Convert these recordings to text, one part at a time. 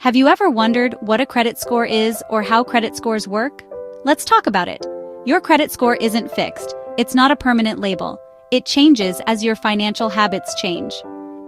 Have you ever wondered what a credit score is or how credit scores work? Let's talk about it. Your credit score isn't fixed. It's not a permanent label. It changes as your financial habits change.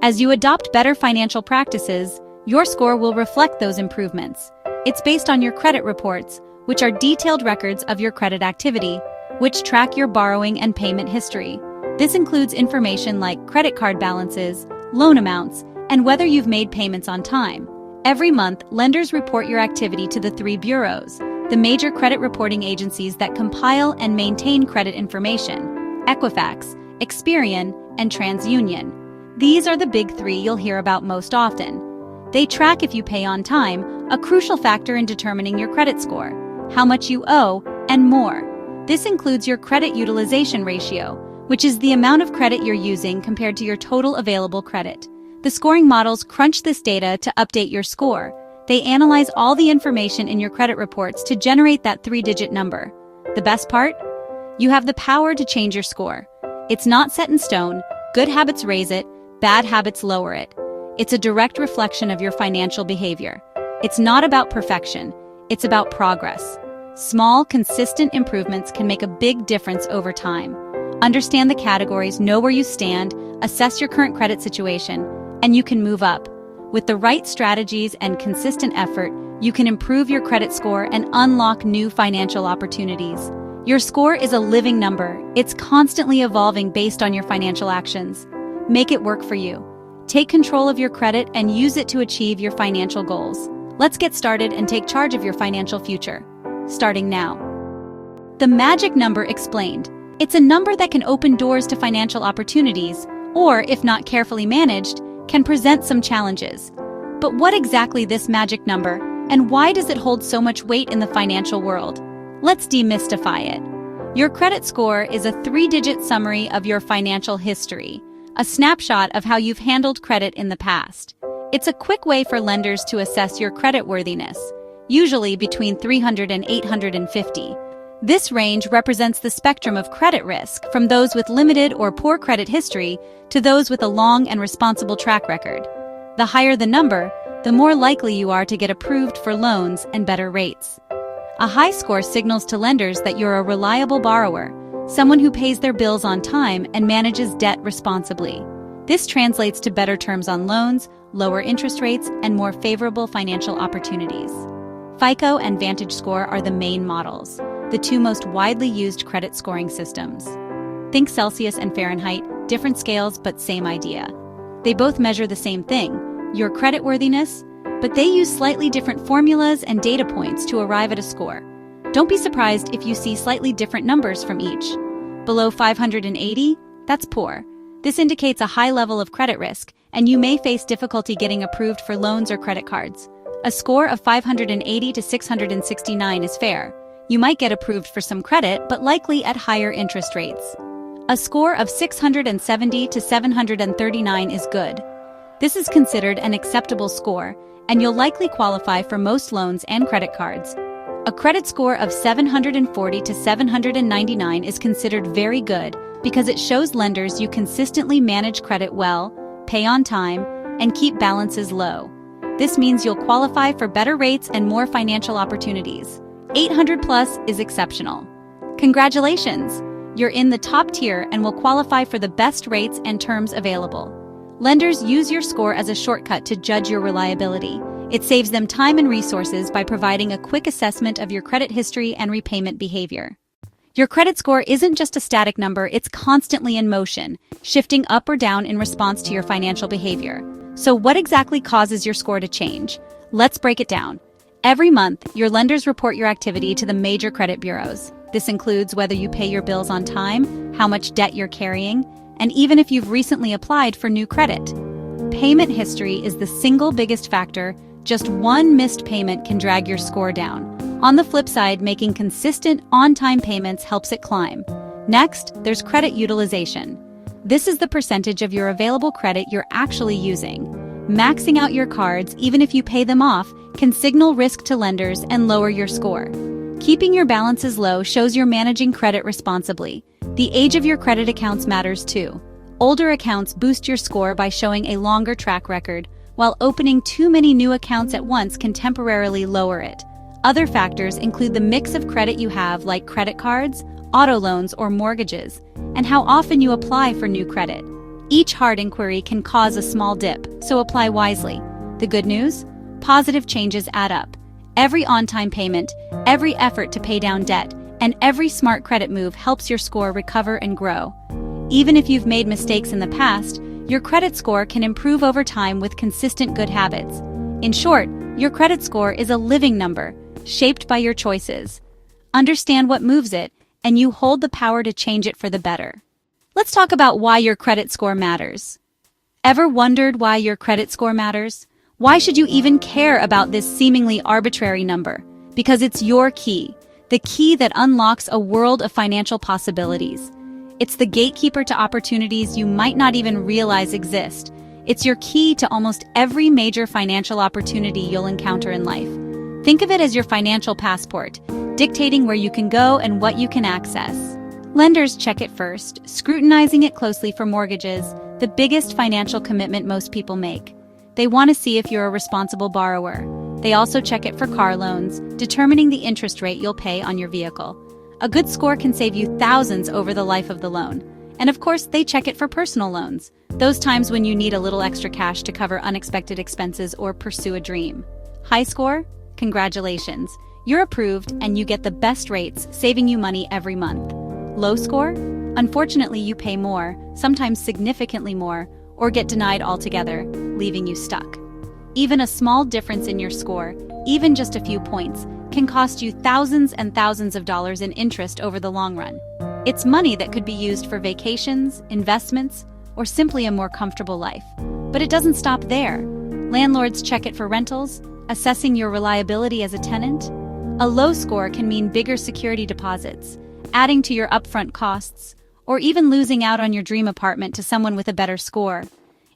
As you adopt better financial practices, your score will reflect those improvements. It's based on your credit reports, which are detailed records of your credit activity, which track your borrowing and payment history. This includes information like credit card balances, loan amounts, and whether you've made payments on time. Every month, lenders report your activity to the three bureaus, the major credit reporting agencies that compile and maintain credit information: Equifax, Experian, and TransUnion. These are the big three you'll hear about most often. They track if you pay on time, a crucial factor in determining your credit score, how much you owe, and more. This includes your credit utilization ratio, which is the amount of credit you're using compared to your total available credit. The scoring models crunch this data to update your score. They analyze all the information in your credit reports to generate that three-digit number. The best part? You have the power to change your score. It's not set in stone. Good habits raise it, bad habits lower it. It's a direct reflection of your financial behavior. It's not about perfection. It's about progress. Small, consistent improvements can make a big difference over time. Understand the categories, know where you stand, assess your current credit situation, and you can move up. With the right strategies and consistent effort, you can improve your credit score and unlock new financial opportunities. Your score is a living number. It's constantly evolving based on your financial actions. Make it work for you. Take control of your credit and use it to achieve your financial goals. Let's get started and take charge of your financial future. Starting now. The magic number explained. It's a number that can open doors to financial opportunities, or, if not carefully managed, can present some challenges. But what exactly this magic number, and why does it hold so much weight in the financial world? Let's demystify it. Your credit score is a three-digit summary of your financial history, a snapshot of how you've handled credit in the past. It's a quick way for lenders to assess your creditworthiness, usually between 300 and 850. This range represents the spectrum of credit risk, from those with limited or poor credit history to those with a long and responsible track record. The higher the number, the more likely you are to get approved for loans and better rates. A high score signals to lenders that you're a reliable borrower, someone who pays their bills on time and manages debt responsibly. This translates to better terms on loans, lower interest rates, and more favorable financial opportunities. FICO and VantageScore are the main models, the two most widely used credit scoring systems. Think Celsius and Fahrenheit, different scales but same idea. They both measure the same thing, your creditworthiness, but they use slightly different formulas and data points to arrive at a score. Don't be surprised if you see slightly different numbers from each. Below 580, that's poor. This indicates a high level of credit risk, and you may face difficulty getting approved for loans or credit cards. A score of 580 to 669 is fair. You might get approved for some credit, but likely at higher interest rates. A score of 670 to 739 is good. This is considered an acceptable score, and you'll likely qualify for most loans and credit cards. A credit score of 740 to 799 is considered very good because it shows lenders you consistently manage credit well, pay on time, and keep balances low. This means you'll qualify for better rates and more financial opportunities. 800 plus is exceptional. Congratulations! You're in the top tier and will qualify for the best rates and terms available. Lenders use your score as a shortcut to judge your reliability. It saves them time and resources by providing a quick assessment of your credit history and repayment behavior. Your credit score isn't just a static number, it's constantly in motion, shifting up or down in response to your financial behavior. So what exactly causes your score to change? Let's break it down. Every month, your lenders report your activity to the major credit bureaus. This includes whether you pay your bills on time, how much debt you're carrying, and even if you've recently applied for new credit. Payment history is the single biggest factor. Just one missed payment can drag your score down. On the flip side, making consistent, on-time payments helps it climb. Next, there's credit utilization. This is the percentage of your available credit you're actually using. Maxing out your cards, even if you pay them off, can signal risk to lenders and lower your score. Keeping your balances low shows you're managing credit responsibly. The age of your credit accounts matters too. Older accounts boost your score by showing a longer track record, while opening too many new accounts at once can temporarily lower it. Other factors include the mix of credit you have, like credit cards, auto loans, or mortgages, and how often you apply for new credit. Each hard inquiry can cause a small dip, so apply wisely. The good news? Positive changes add up. Every on-time payment, every effort to pay down debt, and every smart credit move helps your score recover and grow. Even if you've made mistakes in the past, your credit score can improve over time with consistent good habits. In short, your credit score is a living number, shaped by your choices. Understand what moves it, and you hold the power to change it for the better. Let's talk about why your credit score matters. Ever wondered why your credit score matters? Why should you even care about this seemingly arbitrary number? Because it's your key, the key that unlocks a world of financial possibilities. It's the gatekeeper to opportunities you might not even realize exist. It's your key to almost every major financial opportunity you'll encounter in life. Think of it as your financial passport, dictating where you can go and what you can access. Lenders check it first, scrutinizing it closely for mortgages, the biggest financial commitment most people make. They want to see if you're a responsible borrower. They also check it for car loans, determining the interest rate you'll pay on your vehicle. A good score can save you thousands over the life of the loan. And of course, they check it for personal loans, those times when you need a little extra cash to cover unexpected expenses or pursue a dream. High score? Congratulations. You're approved and you get the best rates, saving you money every month. Low score? Unfortunately, you pay more, sometimes significantly more, or get denied altogether, leaving you stuck. Even a small difference in your score, even just a few points, can cost you thousands and thousands of dollars in interest over the long run. It's money that could be used for vacations, investments, or simply a more comfortable life. But it doesn't stop there. Landlords check it for rentals, assessing your reliability as a tenant. A low score can mean bigger security deposits, adding to your upfront costs, or even losing out on your dream apartment to someone with a better score.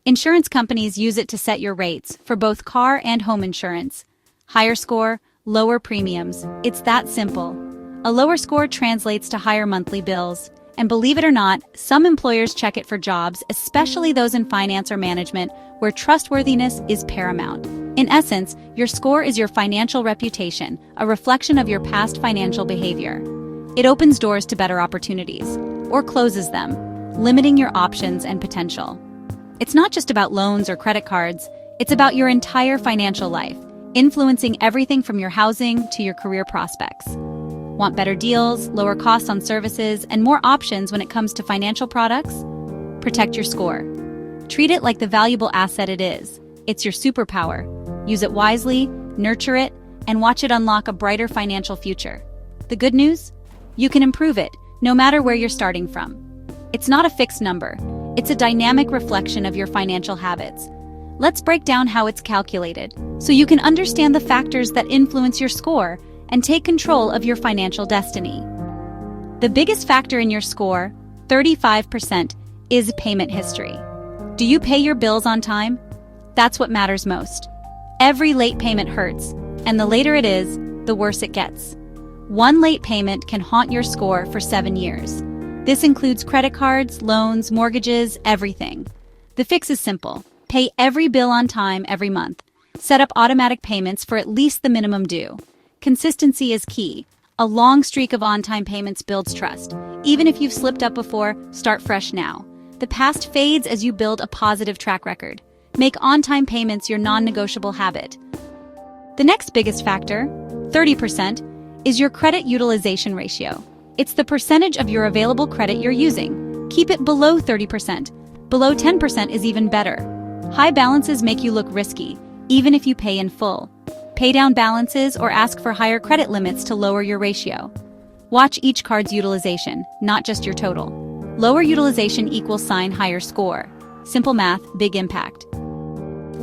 Insurance companies use it to set your rates for both car and home insurance. Higher score, lower premiums. It's that simple. A lower score translates to higher monthly bills. And believe it or not, some employers check it for jobs, especially those in finance or management, where trustworthiness is paramount. In essence, your score is your financial reputation, a reflection of your past financial behavior. It opens doors to better opportunities, or closes them, limiting your options and potential. It's not just about loans or credit cards, it's about your entire financial life, influencing everything from your housing to your career prospects. Want better deals, lower costs on services, and more options when it comes to financial products? Protect your score. Treat it like the valuable asset it is. It's your superpower. Use it wisely, nurture it, and watch it unlock a brighter financial future. The good news? You can improve it, no matter where you're starting from. It's not a fixed number. It's a dynamic reflection of your financial habits. Let's break down how it's calculated, so you can understand the factors that influence your score and take control of your financial destiny. The biggest factor in your score, 35%, is payment history. Do you pay your bills on time? That's what matters most. Every late payment hurts, and the later it is, the worse it gets. One late payment can haunt your score for 7 years. This includes credit cards, loans, mortgages, everything. The fix is simple. Pay every bill on time every month. Set up automatic payments for at least the minimum due. Consistency is key. A long streak of on-time payments builds trust. Even if you've slipped up before, start fresh now. The past fades as you build a positive track record. Make on-time payments your non-negotiable habit. The next biggest factor, 30%, is your credit utilization ratio. It's the percentage of your available credit you're using. Keep it below 30%. Below 10% is even better. High balances make you look risky, even if you pay in full. Pay down balances or ask for higher credit limits to lower your ratio. Watch each card's utilization, not just your total. Lower utilization equals higher score. Simple math, big impact.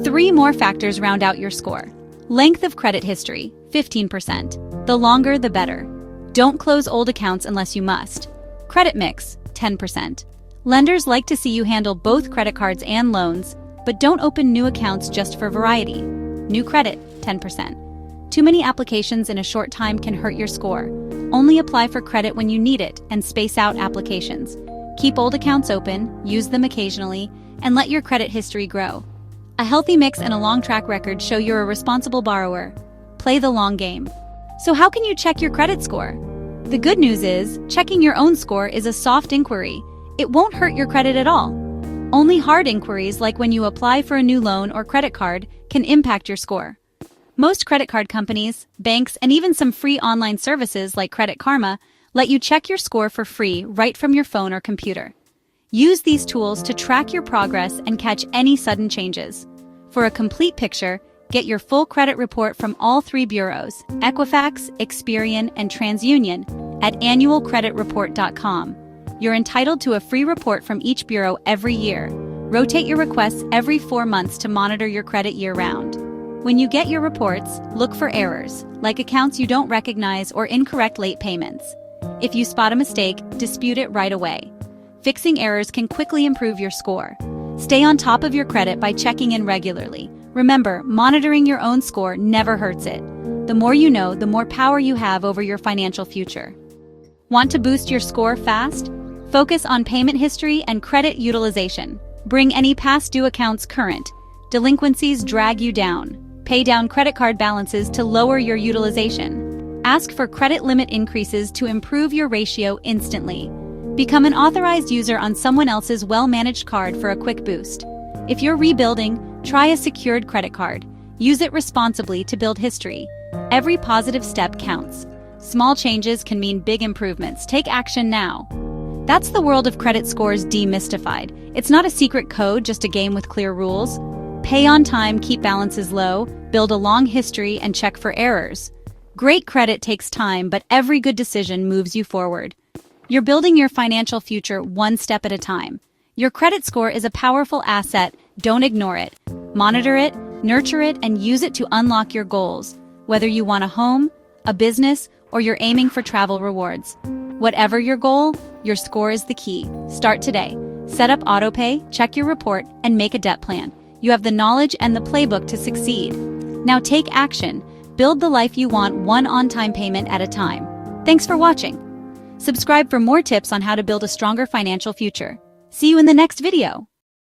3 more factors round out your score. Length of credit history, 15%. The longer, the better. Don't close old accounts unless you must. Credit mix, 10%. Lenders like to see you handle both credit cards and loans, but don't open new accounts just for variety. New credit, 10%. Too many applications in a short time can hurt your score. Only apply for credit when you need it and space out applications. Keep old accounts open, use them occasionally, and let your credit history grow. A healthy mix and a long track record show you're a responsible borrower. Play the long game. So how can you check your credit score? The good news is, checking your own score is a soft inquiry. It won't hurt your credit at all. Only hard inquiries, like when you apply for a new loan or credit card, can impact your score. Most credit card companies, banks, and even some free online services like Credit Karma let you check your score for free right from your phone or computer. Use these tools to track your progress and catch any sudden changes. For a complete picture, get your full credit report from all three bureaus, Equifax, Experian, and TransUnion, at annualcreditreport.com. You're entitled to a free report from each bureau every year. Rotate your requests every 4 months to monitor your credit year-round. When you get your reports, look for errors, like accounts you don't recognize or incorrect late payments. If you spot a mistake, dispute it right away. Fixing errors can quickly improve your score. Stay on top of your credit by checking in regularly. Remember, monitoring your own score never hurts it. The more you know, the more power you have over your financial future. Want to boost your score fast? Focus on payment history and credit utilization. Bring any past due accounts current. Delinquencies drag you down. Pay down credit card balances to lower your utilization. Ask for credit limit increases to improve your ratio instantly. Become an authorized user on someone else's well-managed card for a quick boost. If you're rebuilding, try a secured credit card. Use it responsibly to build history. Every positive step counts. Small changes can mean big improvements. Take action now. That's the world of credit scores demystified. It's not a secret code, just a game with clear rules. Pay on time, keep balances low, build a long history, and check for errors. Great credit takes time, but every good decision moves you forward. You're building your financial future one step at a time. Your credit score is a powerful asset. Don't ignore it. Monitor it, nurture it, and use it to unlock your goals. Whether you want a home, a business, or you're aiming for travel rewards. Whatever your goal, your score is the key. Start today. Set up autopay, check your report, and make a debt plan. You have the knowledge and the playbook to succeed. Now take action. Build the life you want, one on-time payment at a time. Thanks for watching. Subscribe for more tips on how to build a stronger financial future. See you in the next video.